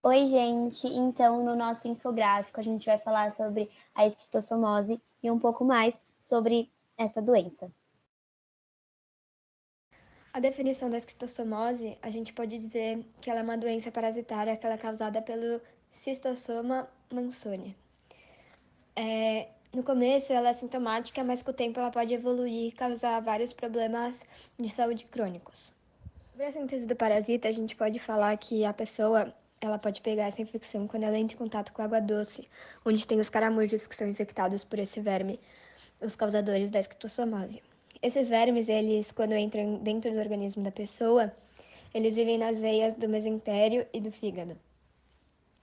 Oi, gente! Então, no nosso infográfico, a gente vai falar sobre a esquistossomose e um pouco mais sobre essa doença. A definição da esquistossomose, a gente pode dizer que ela é uma doença parasitária que ela é causada pelo Schistosoma mansoni. No começo, ela é sintomática, mas com o tempo ela pode evoluir e causar vários problemas de saúde crônicos. Sobre a síntese do parasita, a gente pode falar que a pessoa ela pode pegar essa infecção quando ela entra em contato com água doce, onde tem os caramujos que são infectados por esse verme, os causadores da esquistossomose. Esses vermes, eles, quando entram dentro do organismo da pessoa, eles vivem nas veias do mesentério e do fígado.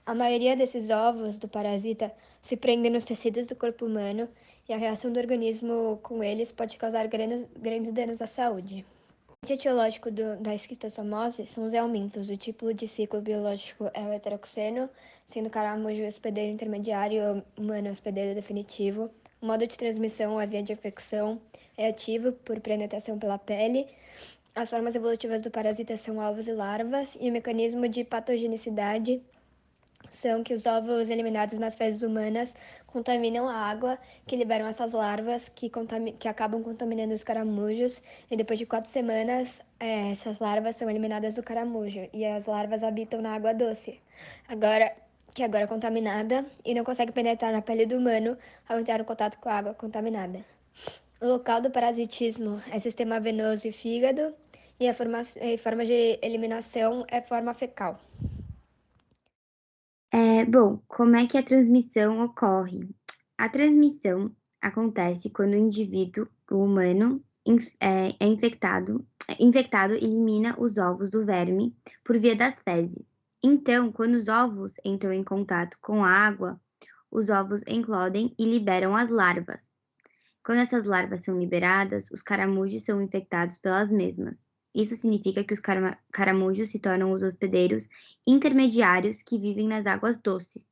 A maioria desses ovos do parasita se prendem nos tecidos do corpo humano e a reação do organismo com eles pode causar grandes danos à saúde. O agente etiológico da esquistossomose são os helmintos. O tipo de ciclo biológico é o heteroxeno, sendo caramujo hospedeiro intermediário, humano hospedeiro definitivo. O modo de transmissão, a via de infecção, é ativo por penetração pela pele. As formas evolutivas do parasita são ovos e larvas, e o mecanismo de patogenicidade são que os ovos eliminados nas fezes humanas contaminam a água, que liberam essas larvas que acabam contaminando os caramujos, e depois de 4 semanas, essas larvas são eliminadas do caramujo, e as larvas habitam na água doce, que agora é contaminada, e não consegue penetrar na pele do humano ao entrar em contato com a água contaminada. O local do parasitismo é sistema venoso e fígado, e a forma de eliminação é forma fecal. Bom, como é que a transmissão ocorre? A transmissão acontece quando o indivíduo, o humano, é infectado elimina os ovos do verme por via das fezes. Então, quando os ovos entram em contato com a água, os ovos eclodem e liberam as larvas. Quando essas larvas são liberadas, os caramujos são infectados pelas mesmas. Isso significa que os caramujos se tornam os hospedeiros intermediários que vivem nas águas doces.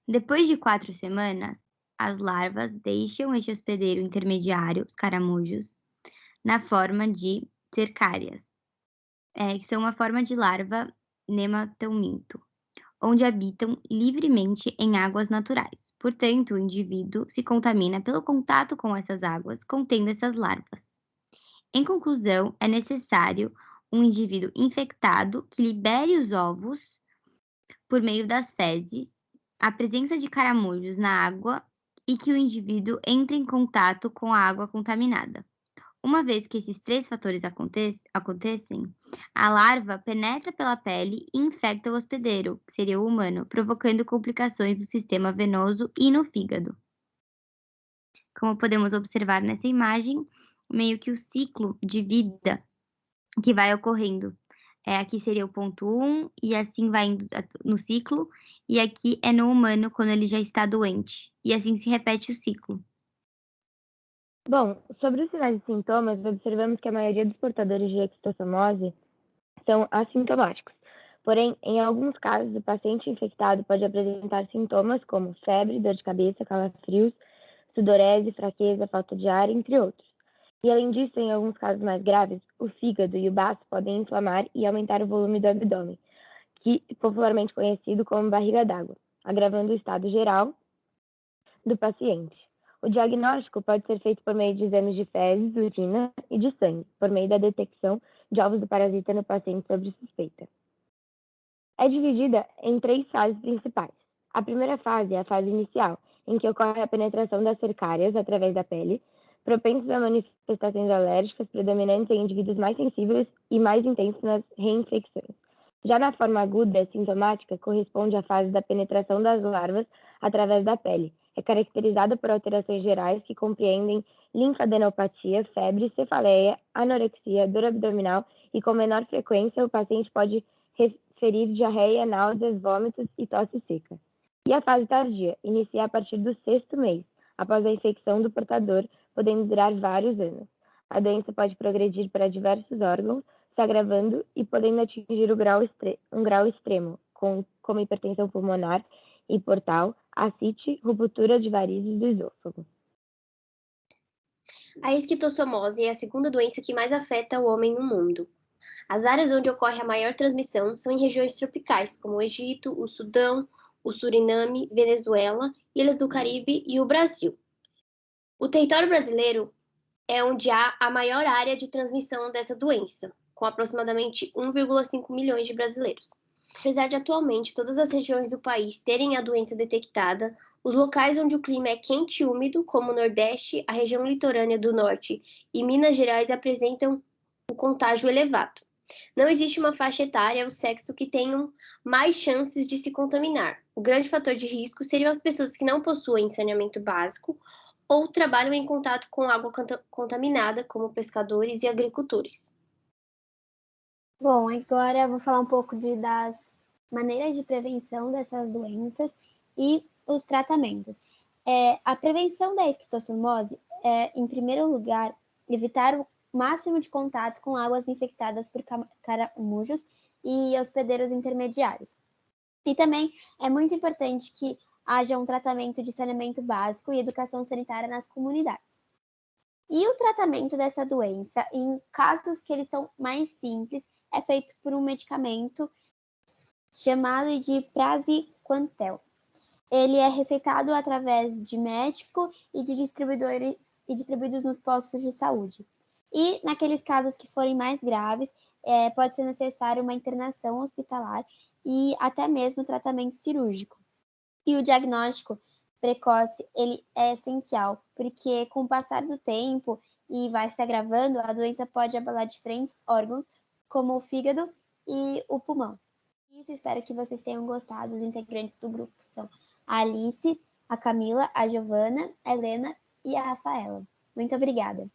Depois de 4 semanas, as larvas deixam este hospedeiro intermediário, os caramujos, na forma de cercárias, que são uma forma de larva nematelminto, onde habitam livremente em águas naturais. Portanto, o indivíduo se contamina pelo contato com essas águas contendo essas larvas. Em conclusão, é necessário um indivíduo infectado que libere os ovos por meio das fezes, a presença de caramujos na água e que o indivíduo entre em contato com a água contaminada. Uma vez que esses 3 fatores acontecem, a larva penetra pela pele e infecta o hospedeiro, que seria o humano, provocando complicações no sistema venoso e no fígado. Como podemos observar nessa imagem, meio que o ciclo de vida que vai ocorrendo. Aqui seria o ponto 1 e assim vai indo no ciclo, e aqui é no humano quando ele já está doente, e assim se repete o ciclo. Bom, sobre os sinais e sintomas, observamos que a maioria dos portadores de esquistossomose são assintomáticos. Porém, em alguns casos, o paciente infectado pode apresentar sintomas como febre, dor de cabeça, calafrios, sudorese, fraqueza, falta de ar, entre outros. E além disso, em alguns casos mais graves, o fígado e o baço podem inflamar e aumentar o volume do abdômen, que popularmente conhecido como barriga d'água, agravando o estado geral do paciente. O diagnóstico pode ser feito por meio de exames de fezes, urina e de sangue, por meio da detecção de ovos do parasita no paciente sob suspeita. É dividida em 3 fases principais. A primeira fase é a fase inicial, em que ocorre a penetração das cercárias através da pele, propensos a manifestações alérgicas predominantes em indivíduos mais sensíveis e mais intensos nas reinfecções. Já na forma aguda sintomática, corresponde à fase da penetração das larvas através da pele. É caracterizada por alterações gerais que compreendem linfadenopatia, febre, cefaleia, anorexia, dor abdominal e, com menor frequência, o paciente pode referir diarreia, náuseas, vômitos e tosse seca. E a fase tardia inicia a partir do 6º mês, após a infecção do portador, podendo durar vários anos. A doença pode progredir para diversos órgãos, se agravando e podendo atingir um grau extremo, como hipertensão pulmonar e portal, ascite, ruptura de varizes do esôfago. A esquistossomose é a segunda doença que mais afeta o homem no mundo. As áreas onde ocorre a maior transmissão são em regiões tropicais, como o Egito, o Sudão, o Suriname, Venezuela, Ilhas do Caribe e o Brasil. O território brasileiro é onde há a maior área de transmissão dessa doença, com aproximadamente 1,5 milhões de brasileiros. Apesar de atualmente todas as regiões do país terem a doença detectada, os locais onde o clima é quente e úmido, como o Nordeste, a região litorânea do Norte e Minas Gerais, apresentam um contágio elevado. Não existe uma faixa etária ou sexo que tenham mais chances de se contaminar. O grande fator de risco seriam as pessoas que não possuem saneamento básico ou trabalham em contato com água contaminada, como pescadores e agricultores. Bom, agora eu vou falar um pouco das maneiras de prevenção dessas doenças e os tratamentos. A prevenção da esquistossomose é, em primeiro lugar, evitar o máximo de contato com águas infectadas por caramujos e hospedeiros intermediários. E também é muito importante que haja um tratamento de saneamento básico e educação sanitária nas comunidades. E o tratamento dessa doença, em casos que eles são mais simples, é feito por um medicamento chamado de praziquantel. Ele é receitado através de médico e de distribuidores e distribuídos nos postos de saúde. E naqueles casos que forem mais graves, pode ser necessário uma internação hospitalar e até mesmo tratamento cirúrgico. E o diagnóstico precoce, ele é essencial, porque com o passar do tempo e vai se agravando, a doença pode abalar diferentes órgãos, como o fígado e o pulmão. Isso, espero que vocês tenham gostado. Os integrantes do grupo são a Alice, a Camila, a Giovana, a Helena e a Rafaela. Muito obrigada!